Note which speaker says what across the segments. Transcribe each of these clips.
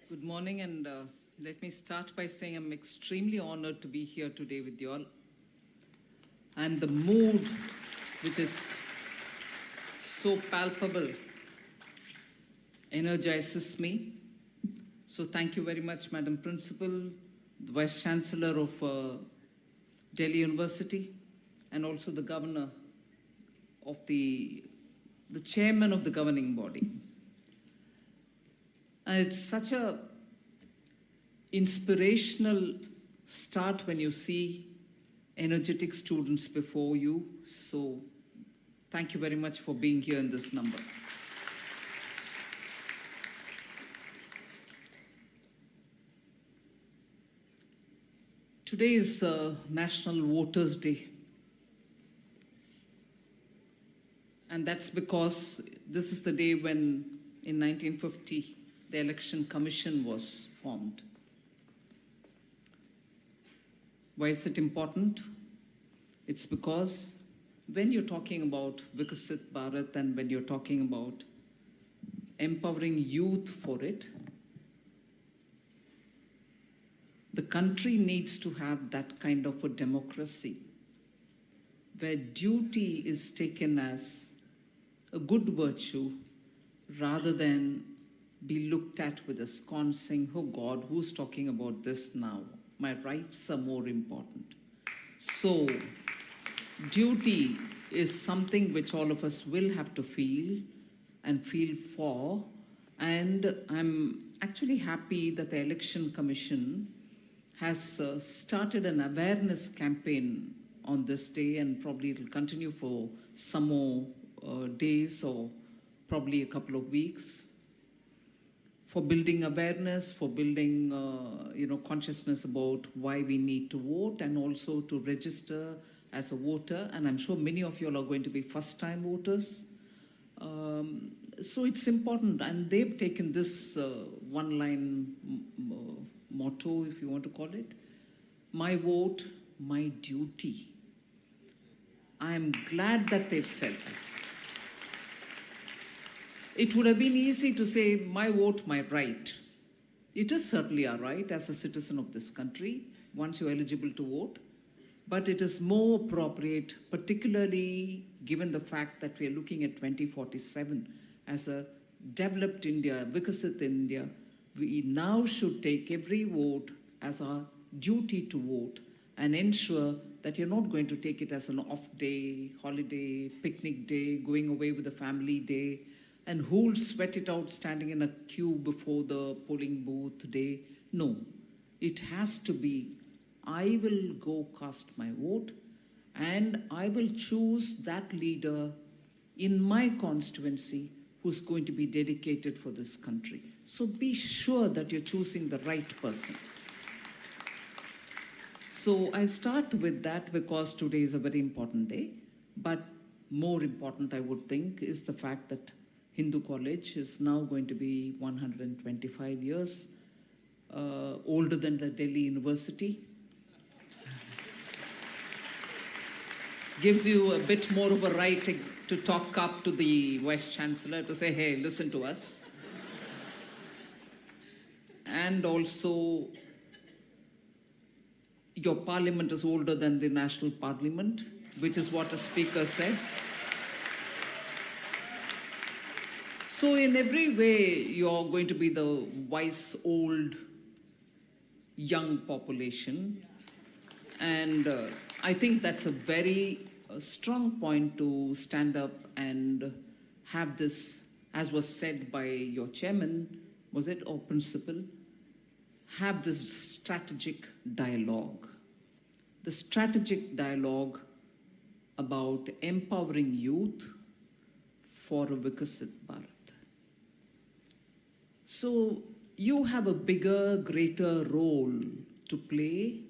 Speaker 1: Good morning, and let me start by saying I'm extremely honored to be here today with you all. And the mood, which is so palpable, energizes me. So thank you very much, Madam Principal, the Vice Chancellor of Delhi University, and also the Governor of the Chairman of the governing body. And it's such a inspirational start when you see energetic students before you. So thank you very much for being here in this number. Today is National Voters' Day. And that's because this is the day when, in 1950, the Election Commission was formed. Why is it important? It's because when you're talking about Viksit Bharat and when you're talking about empowering youth for it, the country needs to have that kind of a democracy where duty is taken as a good virtue rather than be looked at with a scorn saying, oh God, who's talking about this now? My rights are more important. So duty is something which all of us will have to feel and feel for. And I'm actually happy that the Election Commission has started an awareness campaign on this day, and probably it will continue for some more days or probably a couple of weeks, for building awareness, for building consciousness about why we need to vote, and also to register as a voter. And I'm sure many of you all are going to be first-time voters. So it's important, and they've taken this one-line motto, if you want to call it, my vote, my duty. I'm glad that they've said that. It would have been easy to say, my vote, my right. It is certainly our right as a citizen of this country, once you're eligible to vote. But it is more appropriate, particularly given the fact that we are looking at 2047 as a developed India, Viksit India. We now should take every vote as our duty to vote and ensure that you're not going to take it as an off day, holiday, picnic day, going away with the family day, and who'll sweat it out standing in a queue before the polling booth day. No, it has to be, I will go cast my vote and I will choose that leader in my constituency who's going to be dedicated for this country. So be sure that you're choosing the right person. So I start with that because today is a very important day, but more important, I would think, is the fact that Hindu College is now going to be 125 years older than the Delhi University. Gives you a bit more of a right to talk up to the Vice Chancellor to say, hey, listen to us. And also, your parliament is older than the national parliament, which is what the speaker said. So in every way, you're going to be the wise, old, young population. And I think that's a very strong point to stand up and have this, as was said by your chairman, was it, or principal, have this strategic dialogue. The strategic dialogue about empowering youth for a Viksit Bharat. So you have a bigger, greater role to play.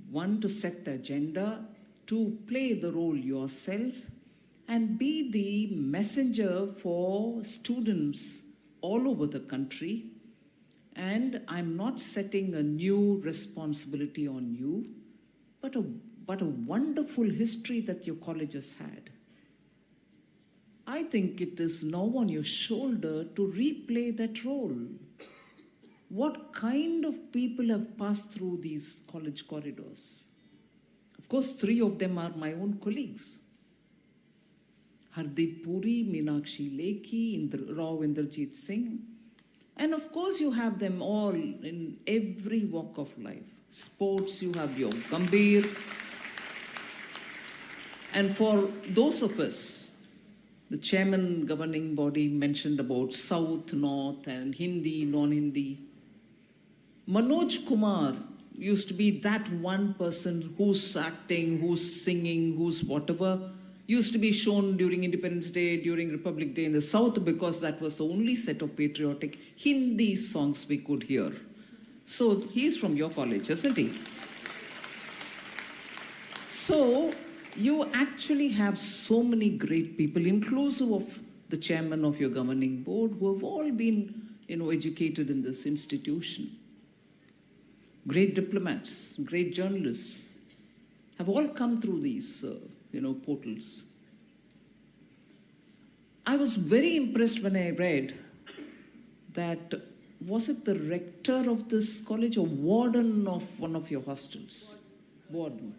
Speaker 1: One, to set the agenda, to play the role yourself, and be the messenger for students all over the country. And I'm not setting a new responsibility on you, but a wonderful history that your college has had. I think it is now on your shoulder to replay that role. what kind of people have passed through these college corridors. Of course, 3 of them are my own colleagues. Hardeep Puri, Meenakshi Lekhi, Rao Inderjeet Singh. And of course, you have them all in every walk of life. Sports, you have your Gambhir. And for those of us, the chairman governing body mentioned about South, North, and Hindi, non-Hindi. Manoj Kumar used to be that one person who's acting, who's singing, who's whatever, used to be shown during Independence Day, during Republic Day in the South, because that was the only set of patriotic Hindi songs we could hear. So he's from your college, isn't he? So you actually have so many great people, inclusive of the chairman of your governing board, who have all been, educated in this institution. Great diplomats, great journalists have all come through these, portals. I was very impressed when I read that, was it the rector of this college or warden of one of your hostels? Warden.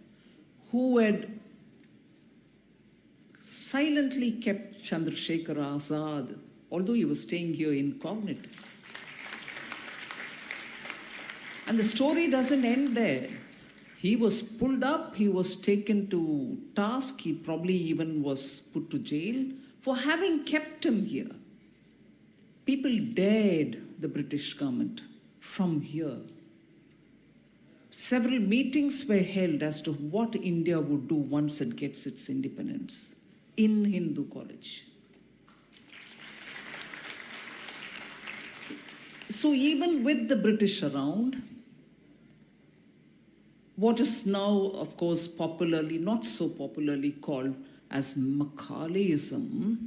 Speaker 1: Who had silently kept Chandrasekhar Azad, although he was staying here incognito. And the story doesn't end there. He was pulled up, he was taken to task, he probably even was put to jail for having kept him here. People dared the British government from here. Several meetings were held as to what India would do once it gets its independence in Hindu college. So even with the British around, what is now, of course, popularly, not so popularly called as Macaulaism,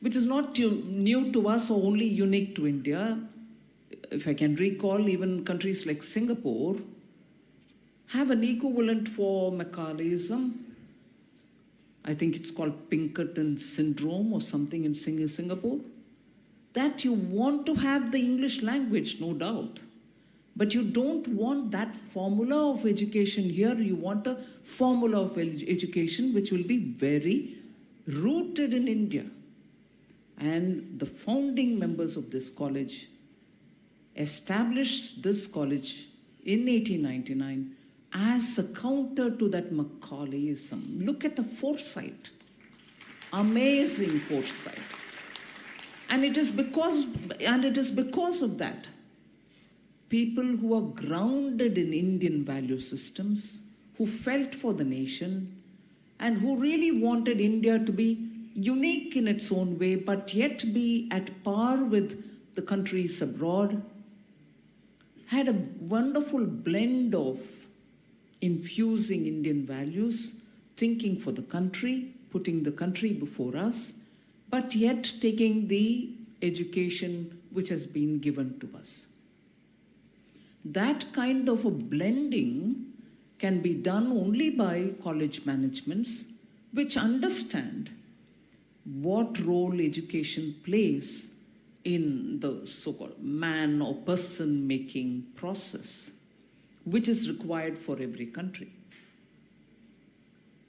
Speaker 1: which is not new to us or only unique to India. If I can recall, even countries like Singapore have an equivalent for Macaulaism. I think it's called Pinkerton syndrome or something in Singapore. That you want to have the English language, no doubt. But you don't want that formula of education here. You want a formula of education which will be very rooted in India. And the founding members of this college established this college in 1899 as a counter to that Macaulaism. Look at the foresight, amazing foresight. And it is because of that, people who are grounded in Indian value systems, who felt for the nation, and who really wanted India to be unique in its own way, but yet be at par with the countries abroad, had a wonderful blend of infusing Indian values, thinking for the country, putting the country before us, but yet taking the education which has been given to us. That kind of a blending can be done only by college managements which understand what role education plays in the so-called man or person-making process, which is required for every country.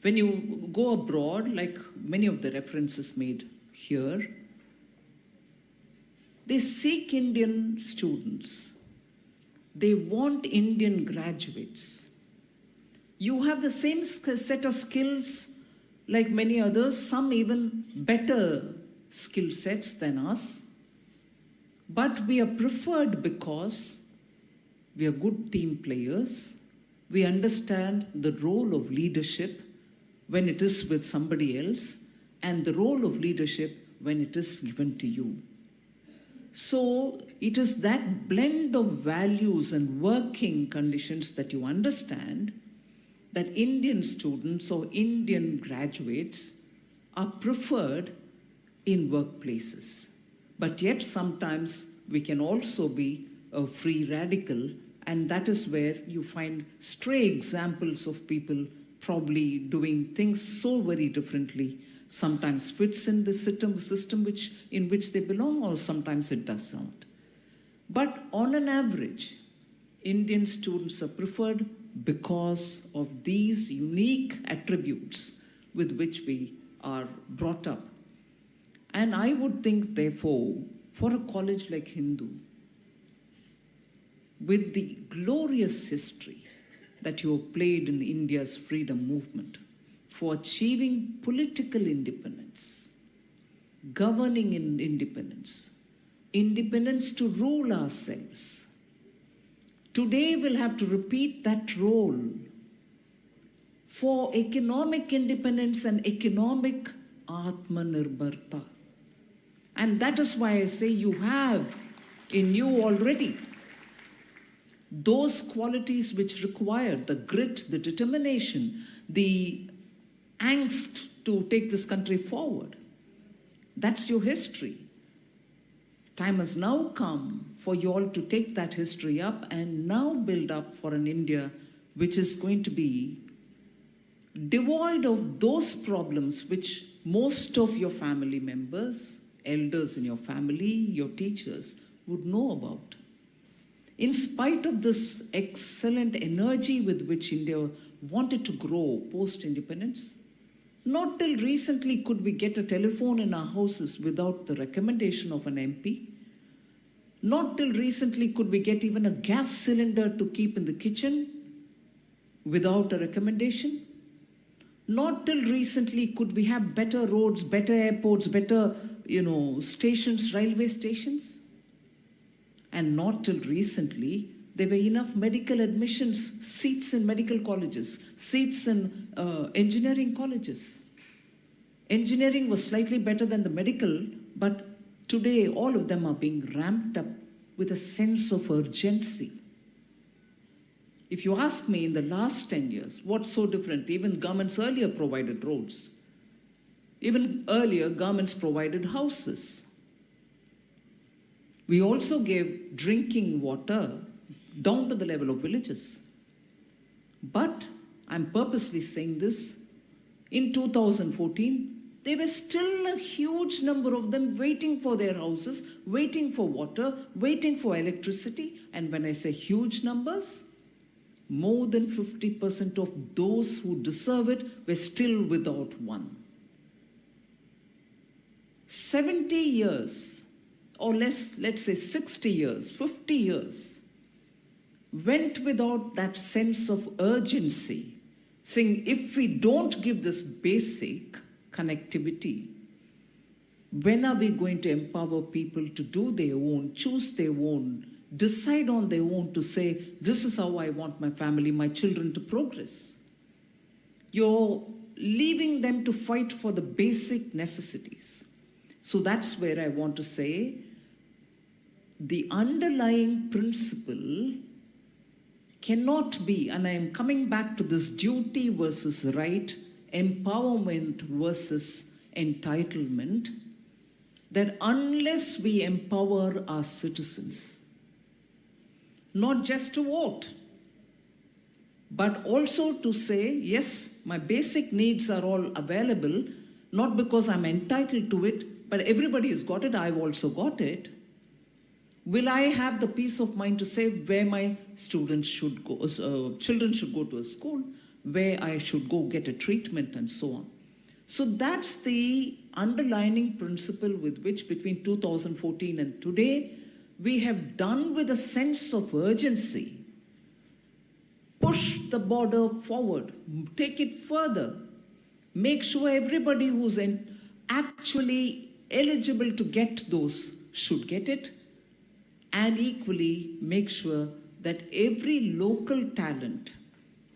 Speaker 1: When you go abroad, like many of the references made here, they seek Indian students. They want Indian graduates. You have the same set of skills like many others, some even better skill sets than us. But we are preferred because we are good team players. We understand the role of leadership when it is with somebody else and the role of leadership when it is given to you. So it is that blend of values and working conditions that you understand that Indian students or Indian graduates are preferred in workplaces. But yet sometimes we can also be a free radical, and that is where you find stray examples of people probably doing things so very differently. Sometimes fits in the system in which they belong, or sometimes it does not. But on an average, Indian students are preferred because of these unique attributes with which we are brought up. And I would think, therefore, for a college like Hindu, with the glorious history that you have played in India's freedom movement, for achieving political independence, governing in independence, independence to rule ourselves. Today we'll have to repeat that role for economic independence and economic Atmanirbharta. And that is why I say you have in you already those qualities which require the grit, the determination, the angst to take this country forward. That's your history. Time has now come for you all to take that history up and now build up for an India which is going to be devoid of those problems which most of your family members, elders in your family, your teachers would know about. In spite of this excellent energy with which India wanted to grow post-independence, not till recently could we get a telephone in our houses without the recommendation of an MP. Not till recently could we get even a gas cylinder to keep in the kitchen without a recommendation. Not till recently could we have better roads, better airports, better, stations, railway stations. And not till recently, there were enough medical admissions, seats in medical colleges, seats in engineering colleges. Engineering was slightly better than the medical, but today all of them are being ramped up with a sense of urgency. If you ask me, in the last 10 years, what's so different? Even governments earlier provided roads. Even earlier, governments provided houses. We also gave drinking water down to the level of villages. But I'm purposely saying this, in 2014, there were still a huge number of them waiting for their houses, waiting for water, waiting for electricity. And when I say huge numbers, more than 50% of those who deserve it were still without one. 70 years, or let's say 60 years, 50 years, went without that sense of urgency, saying if we don't give this basic connectivity, when are we going to empower people to do their own, choose their own, decide on their own to say, this is how I want my family, my children to progress? You're leaving them to fight for the basic necessities. So that's where I want to say the underlying principle cannot be, and I am coming back to this duty versus right, empowerment versus entitlement, that unless we empower our citizens, not just to vote, but also to say, yes, my basic needs are all available, not because I'm entitled to it, but everybody has got it, I've also got it. Will I have the peace of mind to say where my students should go, children should go to a school, where I should go get a treatment and so on. So that's the underlying principle with which between 2014 and today, we have done with a sense of urgency, push the border forward, take it further, make sure everybody who's actually eligible to get those should get it, and equally make sure that every local talent,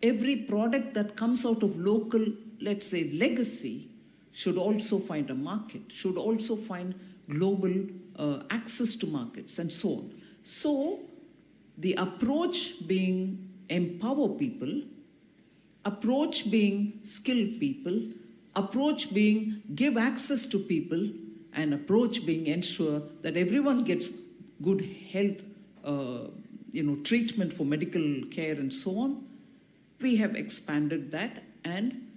Speaker 1: every product that comes out of local, let's say, legacy, should also find a market, should also find global access to markets and so on. So the approach being empower people, approach being skill people, approach being give access to people, and approach being ensure that everyone gets good health, treatment for medical care and so on. We have expanded that, and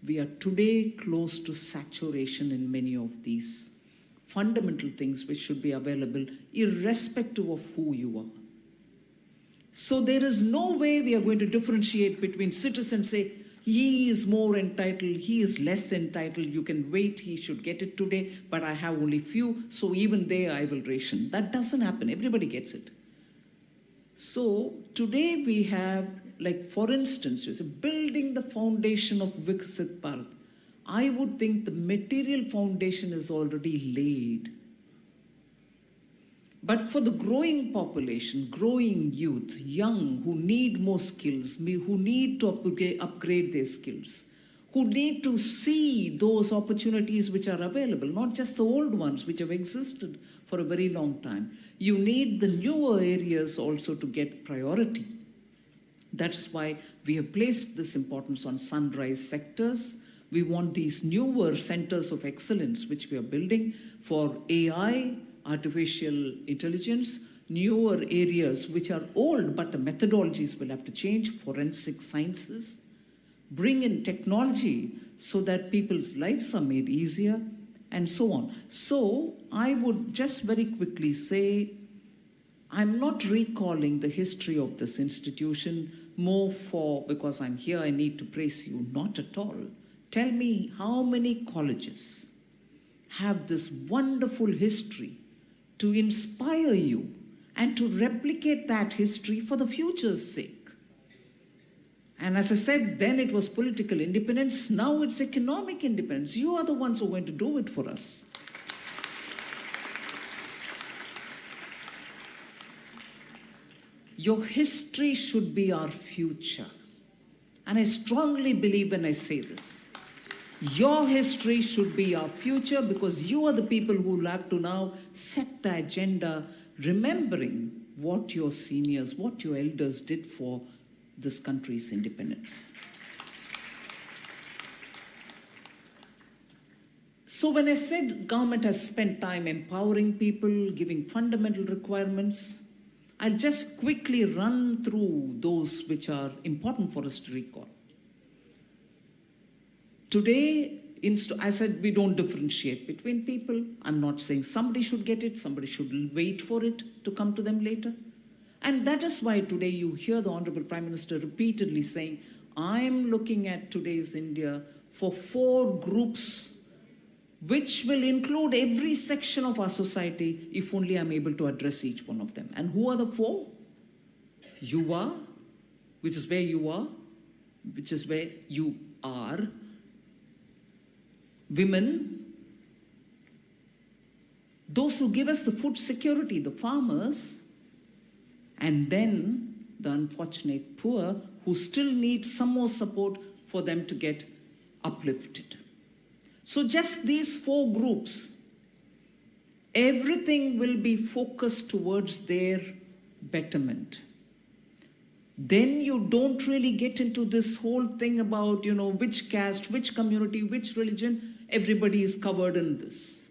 Speaker 1: we are today close to saturation in many of these fundamental things which should be available irrespective of who you are. So there is no way we are going to differentiate between citizens, say, he is more entitled, he is less entitled, you can wait, he should get it today, but I have only few, so even there I will ration. That doesn't happen, everybody gets it. So today we have, like for instance, you say, building the foundation of Viksit Bharat. I would think the material foundation is already laid. But for the growing population, growing youth, young, who need more skills, who need to upgrade their skills, who need to see those opportunities which are available, not just the old ones which have existed for a very long time. You need the newer areas also to get priority. That's why we have placed this importance on sunrise sectors. We want these newer centers of excellence which we are building for AI, artificial intelligence, newer areas which are old, but the methodologies will have to change, forensic sciences, bring in technology so that people's lives are made easier, and so on. So I would just very quickly say, I'm not recalling the history of this institution more because I'm here, I need to praise you, not at all. Tell me how many colleges have this wonderful history to inspire you and to replicate that history for the future's sake. And as I said, then it was political independence, now it's economic independence. You are the ones who are going to do it for us. Your history should be our future. And I strongly believe when I say this. Your history should be our future because you are the people who will have to now set the agenda, remembering what your seniors, what your elders did for this country's independence. So when I said government has spent time empowering people, giving fundamental requirements, I'll just quickly run through those which are important for us to recall. Today, I said we don't differentiate between people. I'm not saying somebody should get it, somebody should wait for it to come to them later. And that is why today you hear the Honorable Prime Minister repeatedly saying, I'm looking at today's India for 4 groups which will include every section of our society if only I'm able to address each one of them. And who are the 4? Yuva, which is where you are, which is where you are. Women, those who give us the food security, the farmers, and then the unfortunate poor who still need some more support for them to get uplifted. So just these 4 groups, everything will be focused towards their betterment. Then you don't really get into this whole thing about, which caste, which community, which religion. Everybody is covered in this.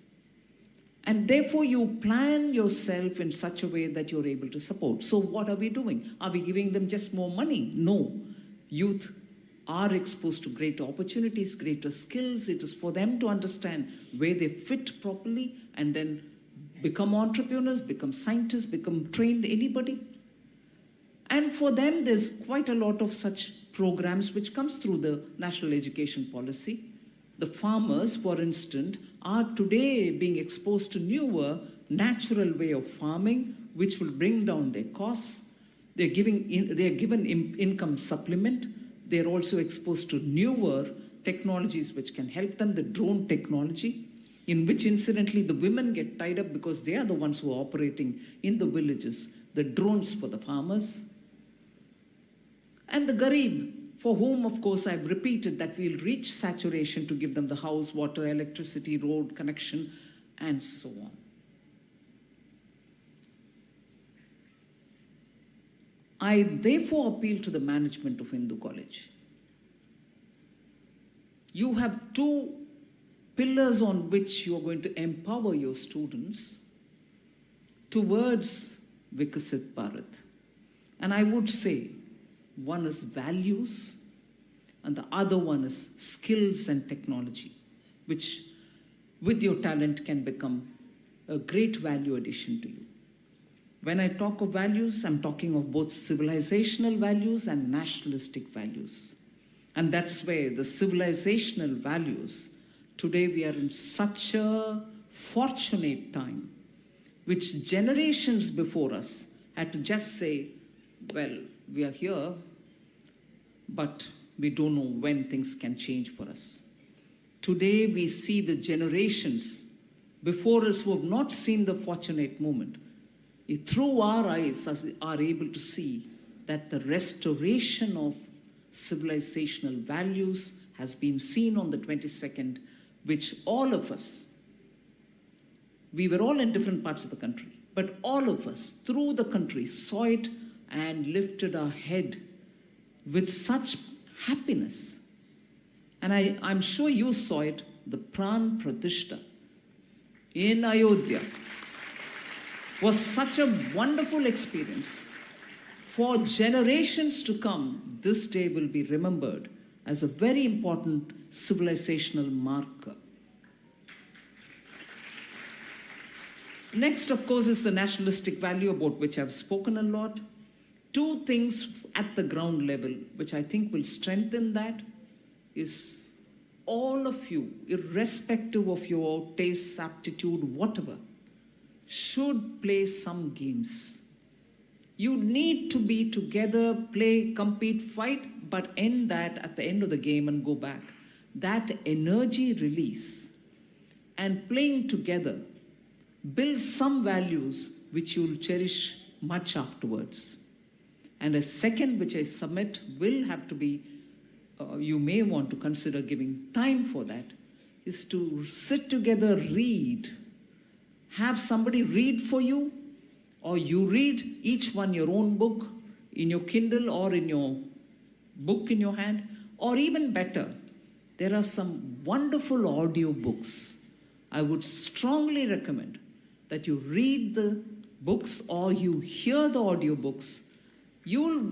Speaker 1: And therefore you plan yourself in such a way that you're able to support. So what are we doing? Are we giving them just more money? No. Youth are exposed to greater opportunities, greater skills. It is for them to understand where they fit properly and then become entrepreneurs, become scientists, become trained anybody. And for them, there's quite a lot of such programs which comes through the National Education Policy. The farmers, for instance, are today being exposed to newer, natural way of farming, which will bring down their costs. They're given income supplement. They're also exposed to newer technologies which can help them, the drone technology, in which incidentally the women get tied up because they are the ones who are operating in the villages, the drones for the farmers. And the Garib, for whom, of course, I've repeated that we'll reach saturation to give them the house, water, electricity, road connection, and so on. I therefore appeal to the management of Hindu College. You have 2 pillars on which you are going to empower your students towards Viksit Bharat. And I would say, one is values, and the other one is skills and technology, which with your talent can become a great value addition to you. When I talk of values, I'm talking of both civilizational values and nationalistic values. And that's where the civilizational values, today we are in such a fortunate time, which generations before us had to just say, well, we are here, but we don't know when things can change for us. Today we see the generations before us who have not seen the fortunate moment, through our eyes are able to see that the restoration of civilizational values has been seen on the 22nd, which all of us, we were all in different parts of the country, but all of us through the country saw it and lifted our head with such happiness. And I'm sure you saw it, the Pran Pratishta in Ayodhya was such a wonderful experience. For generations to come, this day will be remembered as a very important civilizational marker. Next, of course, is the nationalistic value, about which I've spoken a lot. Two things at the ground level, which I think will strengthen that, is all of you, irrespective of your tastes, aptitude, whatever, should play some games. You need to be together, play, compete, fight, but end that at the end of the game and go back. That energy release and playing together build some values which you'll cherish much afterwards. And a second, which I submit, will have to be, you may want to consider giving time for that, is to sit together, read, have somebody read for you, or you read each one your own book in your Kindle or in your book in your hand, or even better, there are some wonderful audio books. I would strongly recommend that you read the books or you hear the audio books. You'll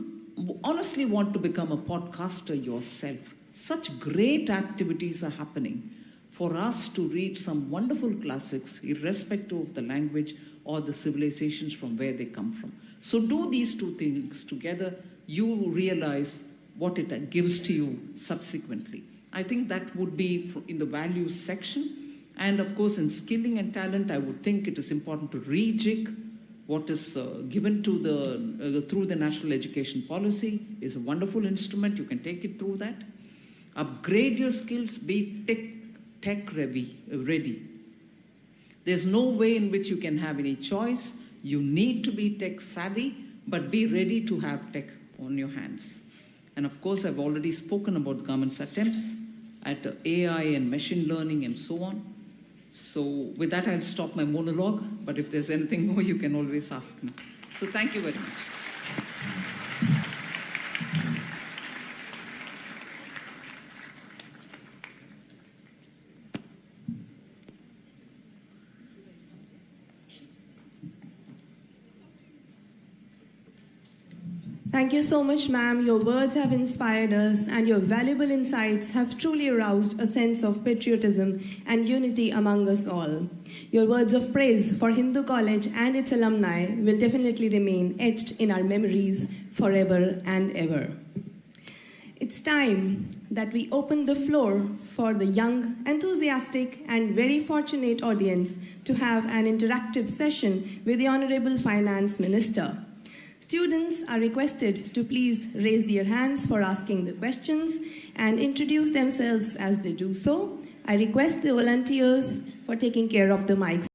Speaker 1: honestly want to become a podcaster yourself. Such great activities are happening for us to read some wonderful classics, irrespective of the language or the civilizations from where they come from. So do these two things together, you realize what it gives to you subsequently. I think that would be in the values section. And of course, in skilling and talent, I would think it is important to rejig what is given to through the National Education Policy is a wonderful instrument. You can take it through that. Upgrade your skills, be tech ready. There's no way in which you can have any choice. You need to be tech savvy, but be ready to have tech on your hands. And of course, I've already spoken about government's attempts at AI and machine learning and so on. So with that, I'll stop my monologue, but if there's anything more, you can always ask me. So thank you very much.
Speaker 2: Thank you so much, ma'am. Your words have inspired us, and your valuable insights have truly aroused a sense of patriotism and unity among us all. Your words of praise for Hindu College and its alumni will definitely remain etched in our memories forever and ever. It's time that we open the floor for the young, enthusiastic, and very fortunate audience to have an interactive session with the Honorable Finance Minister. Students are requested to please raise their hands for asking the questions and introduce themselves as they do so. I request the volunteers for taking care of the mics.